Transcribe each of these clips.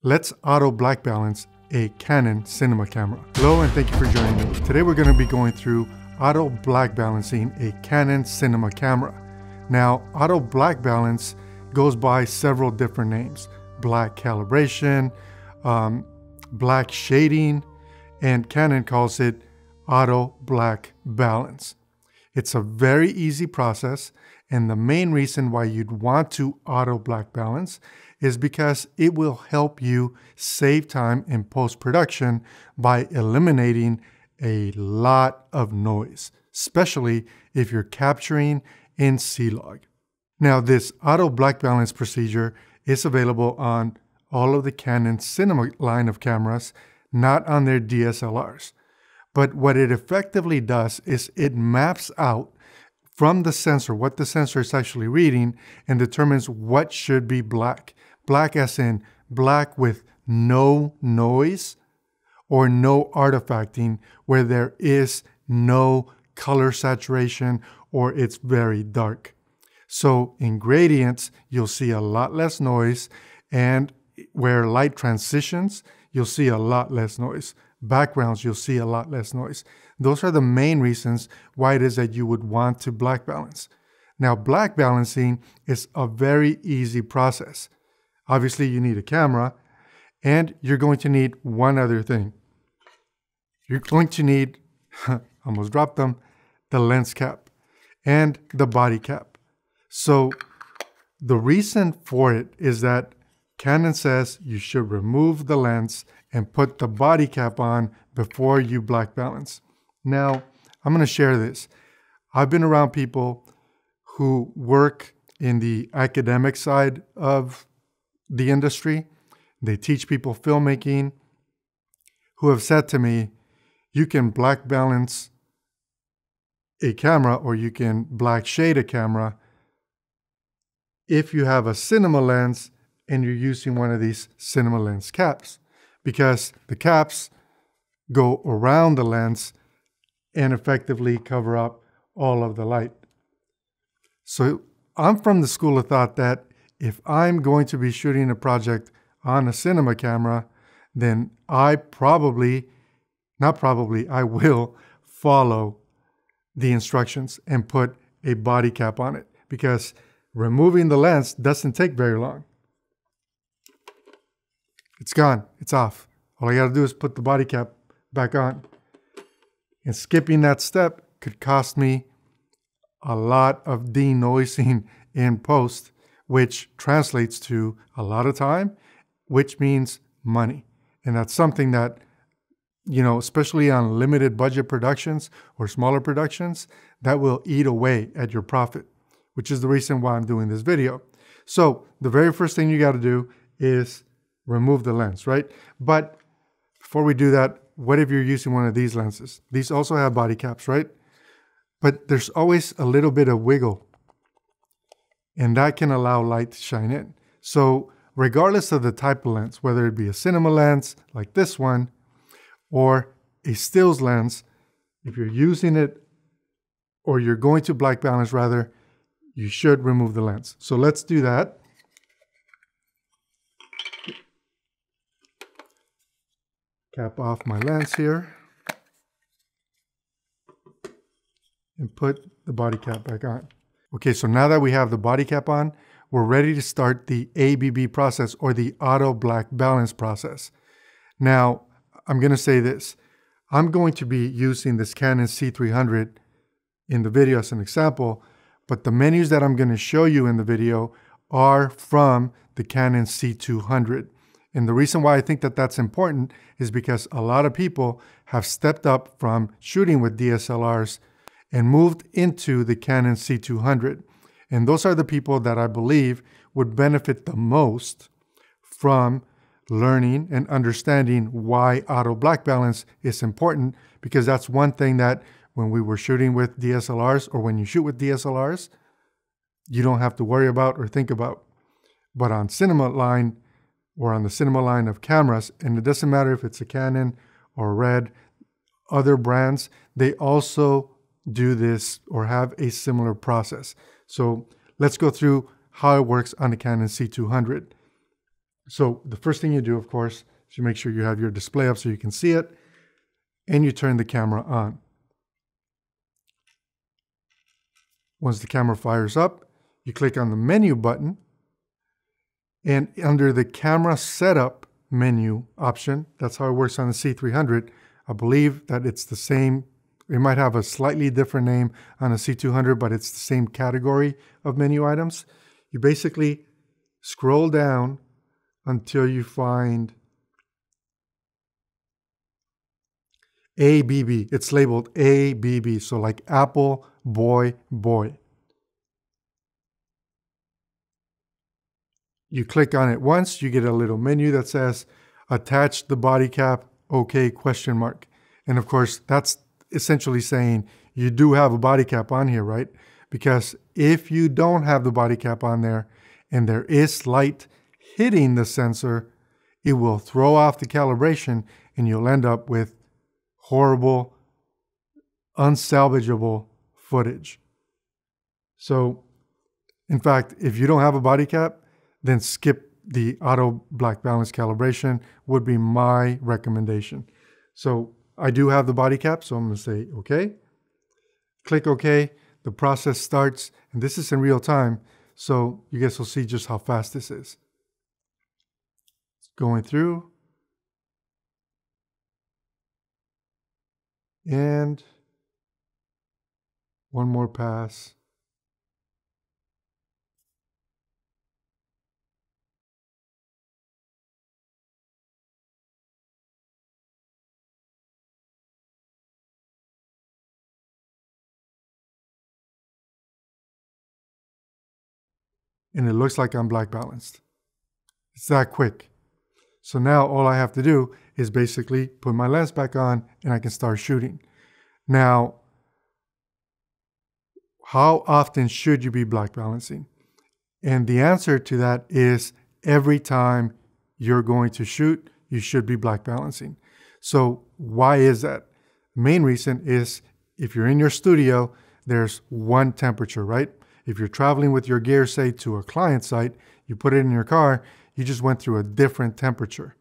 Let's auto black balance a Canon cinema camera. Hello and thank you for joining me. Today we're going to be going through auto black balancing a Canon cinema camera. Now, auto black balance goes by several different names: black calibration, black shading, and Canon calls it auto black balance. It's a very easy process, and the main reason why you'd want to auto black balance is because it will help you save time in post-production by eliminating a lot of noise, especially if you're capturing in C-Log. Now, this auto black balance procedure is available on all of the Canon cinema line of cameras, not on their DSLRs. But what it effectively does is it maps out from the sensor what the sensor is actually reading and determines what should be black. Black as in black with no noise or no artifacting, where there is no color saturation or it's very dark. So in gradients, you'll see a lot less noise, and where light transitions, you'll see a lot less noise. Backgrounds, you'll see a lot less noise. Those are the main reasons why it is that you would want to black balance. Now, black balancing is a very easy process. Obviously, you need a camera, and you're going to need one other thing. You're going to need, almost dropped them, the lens cap and the body cap. So the reason for it is that Canon says you should remove the lens and put the body cap on before you black balance. Now, I'm going to share this. I've been around people who work in the academic side of the industry. They teach people filmmaking, who have said to me, you can black balance a camera or you can black shade a camera if you have a cinema lens and you're using one of these cinema lens caps, because the caps go around the lens and effectively cover up all of the light. So I'm from the school of thought that if I'm going to be shooting a project on a cinema camera, then I will follow the instructions and put a body cap on it, because removing the lens doesn't take very long. It's gone, it's off. All I gotta do is put the body cap back on. And skipping that step could cost me a lot of denoising in post, which translates to a lot of time, which means money. And that's something that, you know, especially on limited budget productions or smaller productions, that will eat away at your profit, which is the reason why I'm doing this video. So the very first thing you got to do is remove the lens, right? But before we do that, what if you're using one of these lenses? These also have body caps, right? But there's always a little bit of wiggle, and that can allow light to shine in. So regardless of the type of lens, whether it be a cinema lens like this one or a stills lens, if you're using it or you're going to black balance rather, you should remove the lens. So let's do that. Cap off my lens here and put the body cap back on. Okay, so now that we have the body cap on, we're ready to start the ABB process, or the auto black balance process. Now, I'm going to say this. I'm going to be using this Canon C300 in the video as an example, but the menus that I'm going to show you in the video are from the Canon C200. And the reason why I think that that's important is because a lot of people have stepped up from shooting with DSLRs and moved into the Canon C200. And those are the people that I believe would benefit the most from learning and understanding why auto black balance is important, because that's one thing that when we were shooting with DSLRs, or when you shoot with DSLRs, you don't have to worry about or think about. But on cinema line, or on the cinema line of cameras, and it doesn't matter if it's a Canon or Red, other brands, they also do this or have a similar process. So let's go through how it works on the Canon C200. So the first thing you do, of course, is you make sure you have your display up so you can see it, and you turn the camera on. Once the camera fires up, you click on the menu button, and under the camera setup menu option, that's how it works on the C300. I believe that it's the same. It might have a slightly different name on a C200, but it's the same category of menu items. You basically scroll down until you find ABB. It's labeled ABB, so like Apple, boy, boy. You click on it once, you get a little menu that says attach the body cap, okay, question mark. And of course, that's essentially saying you do have a body cap on here, right? Because if you don't have the body cap on there and there is light hitting the sensor, it will throw off the calibration and you'll end up with horrible, unsalvageable footage. So, in fact, if you don't have a body cap, then skip the auto black balance calibration would be my recommendation. So I do have the body cap, so I'm going to say okay. Click OK. The process starts, and this is in real time, so you guys will see just how fast this is. It's going through. And one more pass. And it looks like I'm black balanced. It's that quick. So now all I have to do is basically put my lens back on and I can start shooting. Now, how often should you be black balancing? And the answer to that is every time you're going to shoot, you should be black balancing. So why is that? The main reason is if you're in your studio, there's one temperature, right? If you're traveling with your gear, say to a client site, you put it in your car, you just went through a different temperature.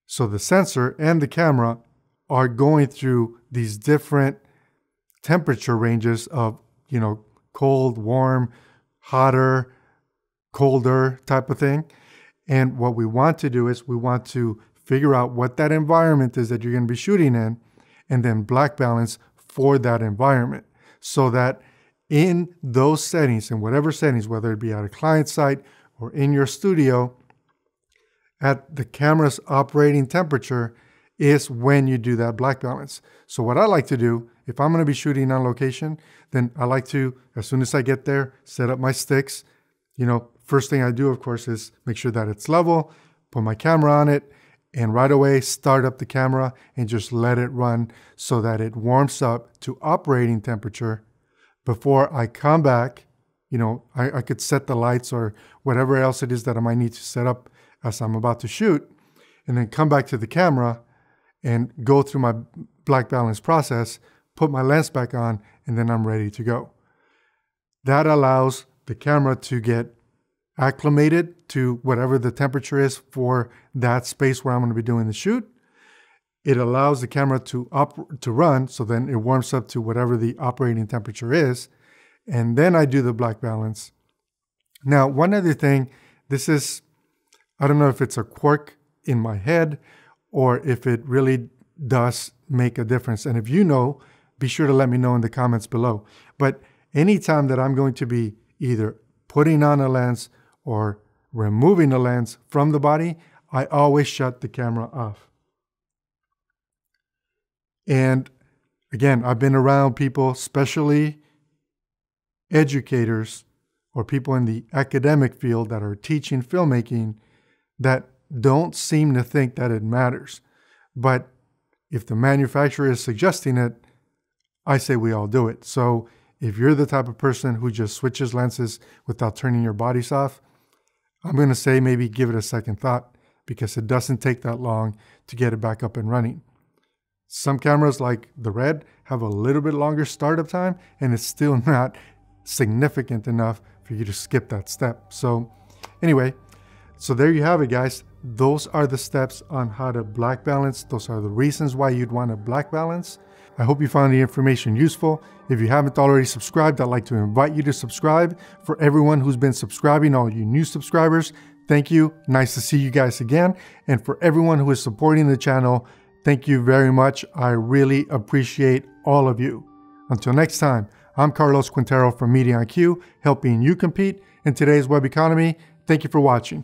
So the sensor and the camera are going through these different temperature ranges of, cold, warm, hotter, colder type of thing. And what we want to do is we want to figure out what that environment is that you're going to be shooting in and then black balance for that environment so that in those settings, in whatever settings, whether it be at a client site or in your studio, at the camera's operating temperature is when you do that black balance. So what I like to do, if I'm going to be shooting on location, then I like to, as soon as I get there, set up my sticks. First thing I do, of course, is make sure that it's level, put my camera on it, and right away start up the camera and just let it run so that it warms up to operating temperature. Before I come back, I could set the lights or whatever else it is that I might need to set up as I'm about to shoot, and then come back to the camera and go through my black balance process, put my lens back on, and then I'm ready to go. That allows the camera to get acclimated to whatever the temperature is for that space where I'm going to be doing the shoot. It allows the camera to run, so then it warms up to whatever the operating temperature is. And then I do the black balance. Now, one other thing, I don't know if it's a quirk in my head or if it really does make a difference. And if you know, be sure to let me know in the comments below. But anytime that I'm going to be either putting on a lens or removing a lens from the body, I always shut the camera off. And again, I've been around people, especially educators or people in the academic field that are teaching filmmaking, that don't seem to think that it matters. But if the manufacturer is suggesting it, I say we all do it. So if you're the type of person who just switches lenses without turning your bodies off, I'm going to say maybe give it a second thought, because it doesn't take that long to get it back up and running. Some cameras like the Red have a little bit longer startup time, and it's still not significant enough for you to skip that step. So anyway, So there you have it, guys. Those are the steps on how to black balance. Those are the reasons why you'd want to black balance. I hope you found the information useful. If you haven't already subscribed, I'd like to invite you to subscribe. For everyone who's been subscribing, all you new subscribers, thank you. Nice to see you guys again. And for everyone who is supporting the channel, thank you very much. I really appreciate all of you. Until next time, I'm Carlos Quintero from Media IQ, helping you compete in today's web economy. Thank you for watching.